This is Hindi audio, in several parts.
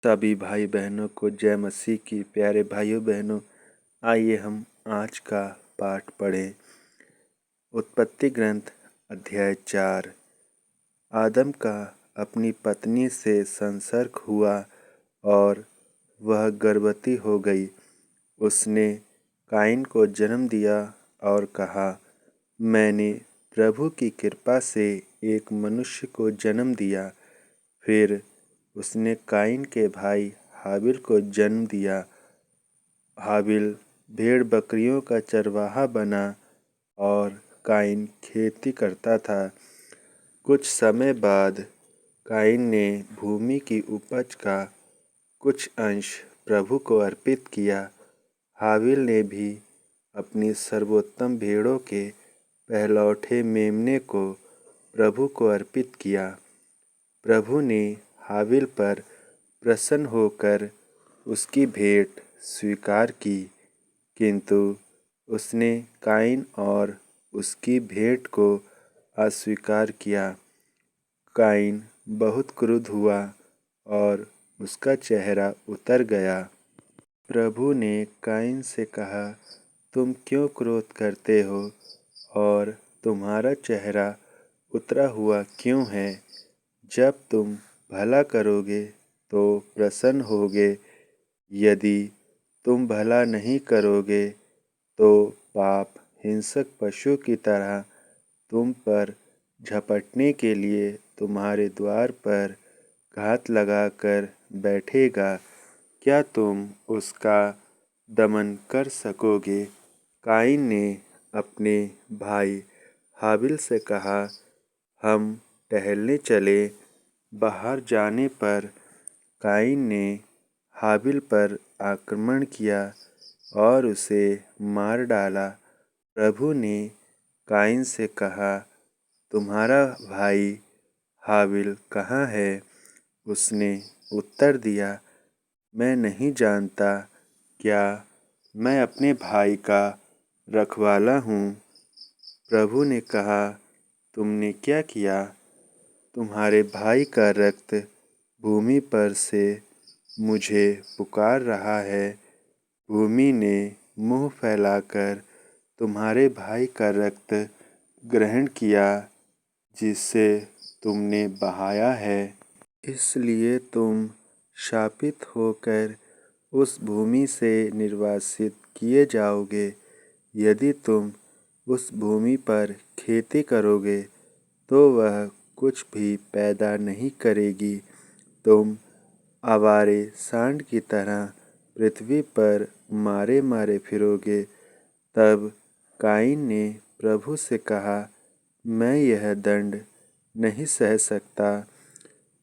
सभी भाई बहनों को जय मसीह की। प्यारे भाइयों बहनों, आइए हम आज का पाठ पढ़ें। उत्पत्ति ग्रंथ अध्याय 4। आदम का अपनी पत्नी से संसर्ग हुआ और वह गर्भवती हो गई। उसने काइन को जन्म दिया और कहा, मैंने प्रभु की कृपा से एक मनुष्य को जन्म दिया। फिर उसने काइन के भाई हाबिल को जन्म दिया। हाबिल भेड़ बकरियों का चरवाहा बना और काइन खेती करता था। कुछ समय बाद काइन ने भूमि की उपज का कुछ अंश प्रभु को अर्पित किया। हाबिल ने भी अपनी सर्वोत्तम भेड़ों के पहलौठे मेमने को प्रभु को अर्पित किया। प्रभु ने हाबिल पर प्रसन्न होकर उसकी भेंट स्वीकार की, किंतु उसने काइन और उसकी भेंट को अस्वीकार किया। काइन बहुत क्रुद्ध हुआ और उसका चेहरा उतर गया। प्रभु ने काइन से कहा, तुम क्यों क्रोध करते हो और तुम्हारा चेहरा उतरा हुआ क्यों है? जब तुम भला करोगे तो प्रसन्न होगे, यदि तुम भला नहीं करोगे तो पाप हिंसक पशु की तरह तुम पर झपटने के लिए तुम्हारे द्वार पर घात लगाकर बैठेगा। क्या तुम उसका दमन कर सकोगे? काइन ने अपने भाई हाबिल से कहा, हम टहलने चले। बाहर जाने पर काइन ने हाबिल पर आक्रमण किया और उसे मार डाला। प्रभु ने काइन से कहा, तुम्हारा भाई हाबिल कहाँ है? उसने उत्तर दिया, मैं नहीं जानता। क्या मैं अपने भाई का रखवाला हूँ? प्रभु ने कहा, तुमने क्या किया? तुम्हारे भाई का रक्त भूमि पर से मुझे पुकार रहा है। भूमि ने मुँह फैलाकर तुम्हारे भाई का रक्त ग्रहण किया, जिसे तुमने बहाया है। इसलिए तुम शापित होकर उस भूमि से निर्वासित किए जाओगे। यदि तुम उस भूमि पर खेती करोगे तो वह कुछ भी पैदा नहीं करेगी। तुम आवारे सांड की तरह पृथ्वी पर मारे मारे फिरोगे। तब काइन ने प्रभु से कहा, मैं यह दंड नहीं सह सकता।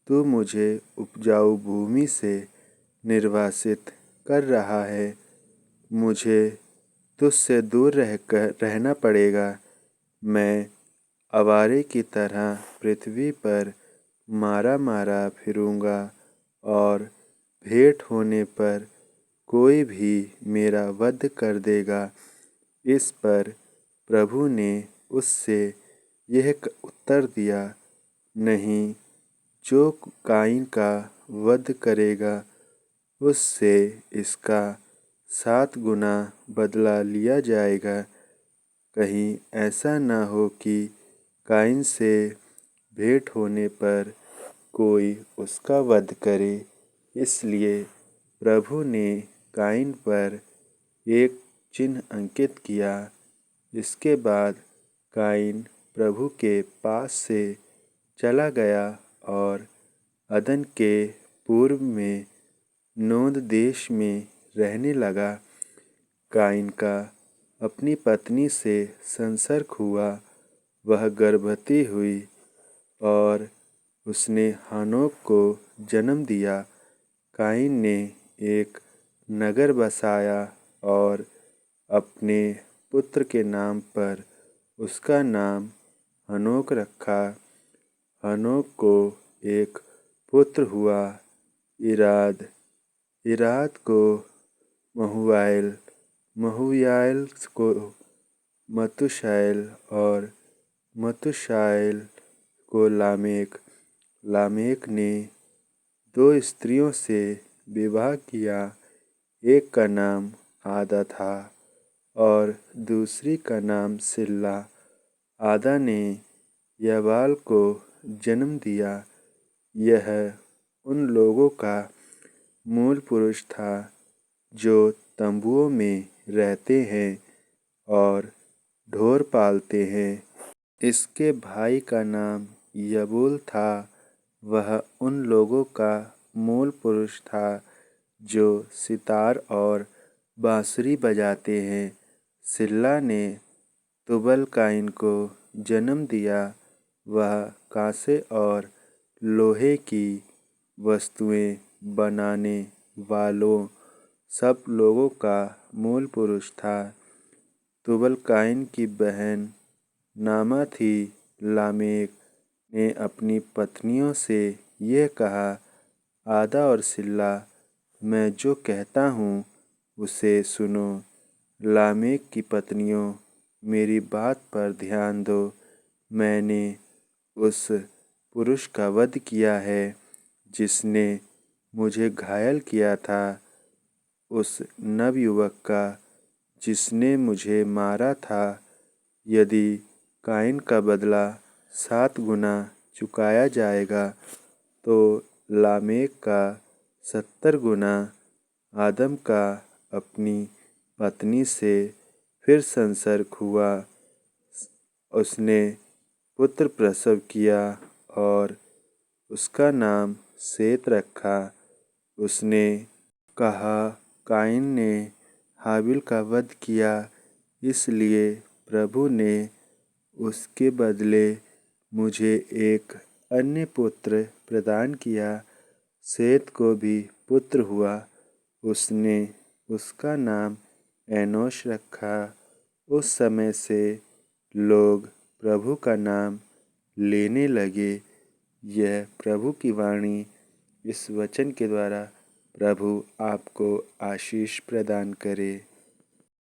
तू मुझे उपजाऊ भूमि से निर्वासित कर रहा है। मुझे तुझसे दूर रहना पड़ेगा। मैं आवारे की तरह पृथ्वी पर मारा मारा फिरूंगा और भेंट होने पर कोई भी मेरा वध कर देगा। इस पर प्रभु ने उससे यह उत्तर दिया, नहीं, जो काइन का वध करेगा उससे इसका 7 गुना बदला लिया जाएगा। कहीं ऐसा न हो कि काइन से भेंट होने पर कोई उसका वध करे। इसलिए प्रभु ने काइन पर एक चिन्ह अंकित किया। इसके बाद काइन प्रभु के पास से चला गया और अदन के पूर्व में नोद देश में रहने लगा। काइन का अपनी पत्नी से संसर्ग हुआ। वह गर्भवती हुई और उसने हनोक को जन्म दिया। काइन ने एक नगर बसाया और अपने पुत्र के नाम पर उसका नाम हनोक रखा। हनोक को एक पुत्र हुआ, इराद। इराद को महुयाएल, महुयाएल को मतूशाएल और मतूशाएल को लामेक। लामेक ने 2 स्त्रियों से विवाह किया। एक का नाम आदा था और दूसरी का नाम सिल्ला। आदा ने याबाल को जन्म दिया। यह उन लोगों का मूल पुरुष था जो तंबुओं में रहते हैं और ढोर पालते हैं। इसके भाई का नाम यबूल था। वह उन लोगों का मूल पुरुष था जो सितार और बांसुरी बजाते हैं। सिल्ला ने तुबल काइन को जन्म दिया। वह कांसे और लोहे की वस्तुएं बनाने वालों सब लोगों का मूल पुरुष था। तुबल काइन की बहन नामा थी। लामेक ने अपनी पत्नियों से यह कहा, आदा और सिल्ला, मैं जो कहता हूँ उसे सुनो। लामेक की पत्नियों, मेरी बात पर ध्यान दो। मैंने उस पुरुष का वध किया है जिसने मुझे घायल किया था, उस नवयुवक का जिसने मुझे मारा था। यदि काइन का बदला 7 गुना चुकाया जाएगा तो लामेक का 70 गुना। आदम का अपनी पत्नी से फिर संसर्ग हुआ। उसने पुत्र प्रसव किया और उसका नाम सेत रखा। उसने कहा, काइन ने हाबिल का वध किया, इसलिए प्रभु ने उसके बदले मुझे एक अन्य पुत्र प्रदान किया। सेत को भी पुत्र हुआ। उसने उसका नाम एनोश रखा। उस समय से लोग प्रभु का नाम लेने लगे। यह प्रभु की वाणी। इस वचन के द्वारा प्रभु आपको आशीष प्रदान करे।